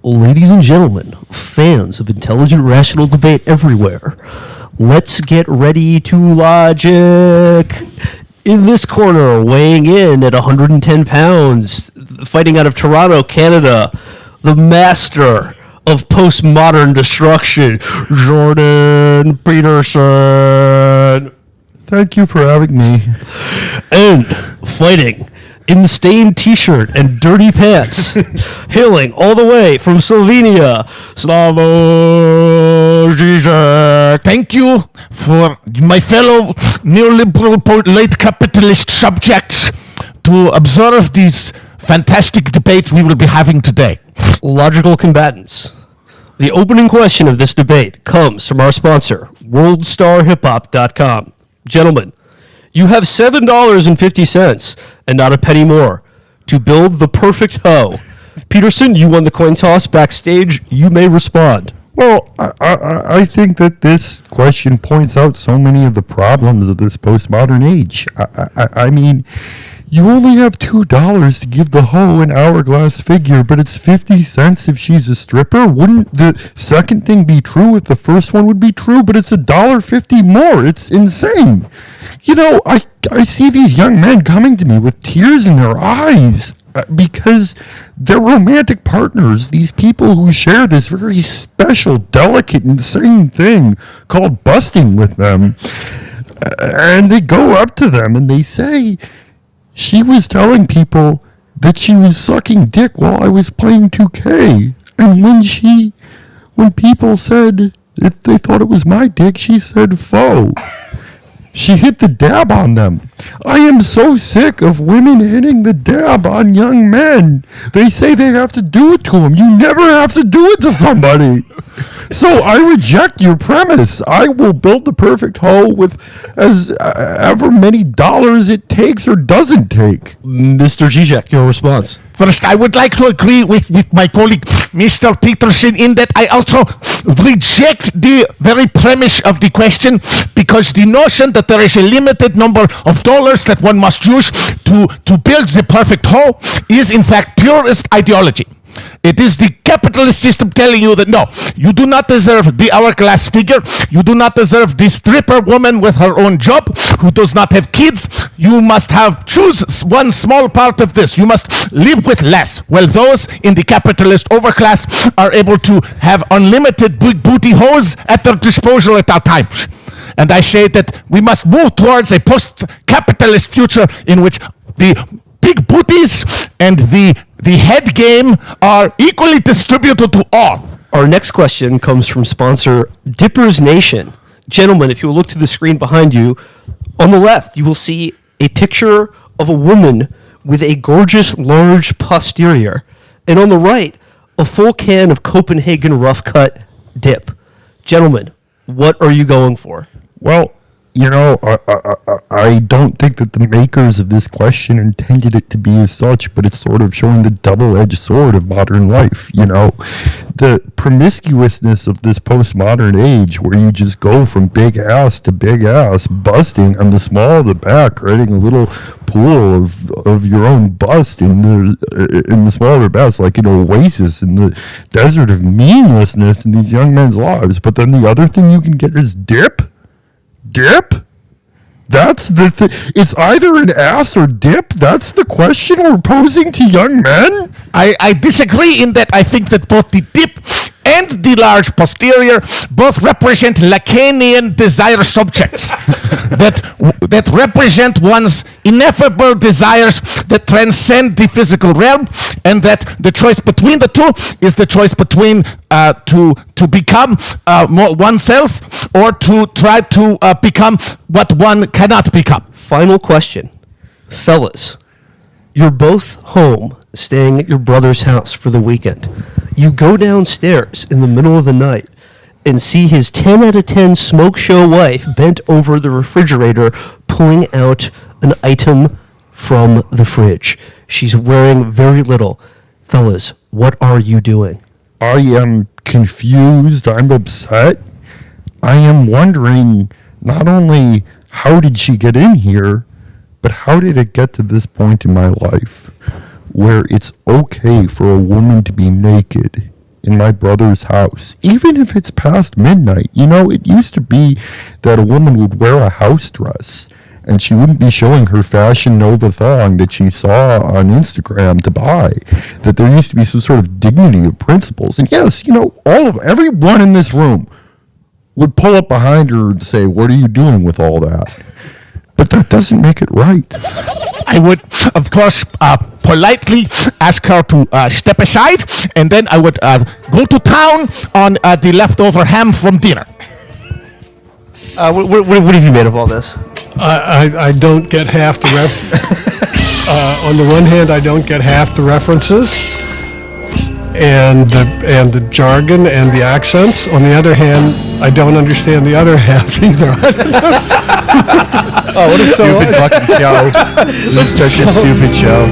Ladies and gentlemen, fans of intelligent, rational debate everywhere, let's get ready to logic. In this corner, weighing in at 110 pounds, fighting out of Toronto, Canada, the master of postmodern destruction, Jordan Peterson. Thank you for having me. And fighting in the stained t-shirt and dirty pants, hailing all the way from Slovenia, Slavoj-Zize. Thank you for my fellow neoliberal late capitalist subjects to observe these fantastic debates we will be having today. Logical combatants. The opening question of this debate comes from our sponsor, WorldStarHipHop.com. Gentlemen, you have $7.50 and not a penny more to build the perfect hoe. Peterson, you won the coin toss backstage. You may respond. Well, I think that this question points out so many of the problems of this postmodern age. I mean, you only have $2 to give the hoe an hourglass figure, but it's 50 cents if she's a stripper. Wouldn't the second thing be true if the first one would be true? But it's $1.50 more. It's insane. You know, I see these young men coming to me with tears in their eyes because they're romantic partners, these people who share this very special, delicate, insane thing called busting with them. And they go up to them and they say, she was telling people that she was sucking dick while I was playing 2K. And when people said if they thought it was my dick, she said faux. She hit the dab on them. I am so sick of women hitting the dab on young men. They say they have to do it to them. You never have to do it to somebody. So I reject your premise. I will build the perfect hoe with ever many dollars it takes or doesn't take. Mr. Zizek, your response. First, I would like to agree with my colleague, Mr. Peterson, in that I also reject the very premise of the question, because the notion that there is a limited number of dollars that one must use to build the perfect hoe is, in fact, purest ideology. It is the capitalist system telling you that no, you do not deserve the hourglass figure. You do not deserve the stripper woman with her own job who does not have kids. You must choose one small part of this. You must live with less. Well, those in the capitalist overclass are able to have unlimited big booty hoes at their disposal at all times. And I say that we must move towards a post-capitalist future in which the big booties and the head game are equally distributed to all. Our next question comes from sponsor Dippers Nation. Gentlemen, if you will look to the screen behind you, on the left, you will see a picture of a woman with a gorgeous, large posterior. And on the right, a full can of Copenhagen Rough Cut dip. Gentlemen, what are you going for? Well, you know, I don't think that the makers of this question intended it to be as such, but it's sort of showing the double-edged sword of modern life, you know. The promiscuousness of this postmodern age where you just go from big ass to big ass, busting on the small of the back, creating a little pool of your own bust in the small of their best, like an oasis in the desert of meaninglessness in these young men's lives. But then the other thing you can get is dip. Dip? That's the thing. It's either an ass or dip. That's the question we're posing to young men? I disagree in that I think that both the dip and the large posterior both represent Lacanian desire subjects that represent one's ineffable desires that transcend the physical realm, and that the choice between the two is the choice between to become oneself or to try to become what one cannot become. Final question. Fellas, you're both home staying at your brother's house for the weekend. You go downstairs in the middle of the night and see his 10 out of 10 smoke show wife bent over the refrigerator pulling out an item from the fridge. She's wearing very little. Fellas, what are you doing? I am confused. I'm upset. I am wondering not only how did she get in here, but how did it get to this point in my life where it's okay for a woman to be naked in my brother's house, even if it's past midnight. You know, it used to be that a woman would wear a house dress and she wouldn't be showing her Fashion Nova thong that she saw on Instagram to buy. That there used to be some sort of dignity of principles. And yes, you know, everyone in this room would pull up behind her and say, "What are you doing with all that?" But that doesn't make it right. I would, of course, politely ask her to step aside, and then I would go to town on the leftover ham from dinner. What have you made of all this? I don't get half the on the one hand, I don't get half the references and the jargon and the accents. On the other hand, I don't understand the other half either. Oh, what a stupid fucking show. This is such a stupid show.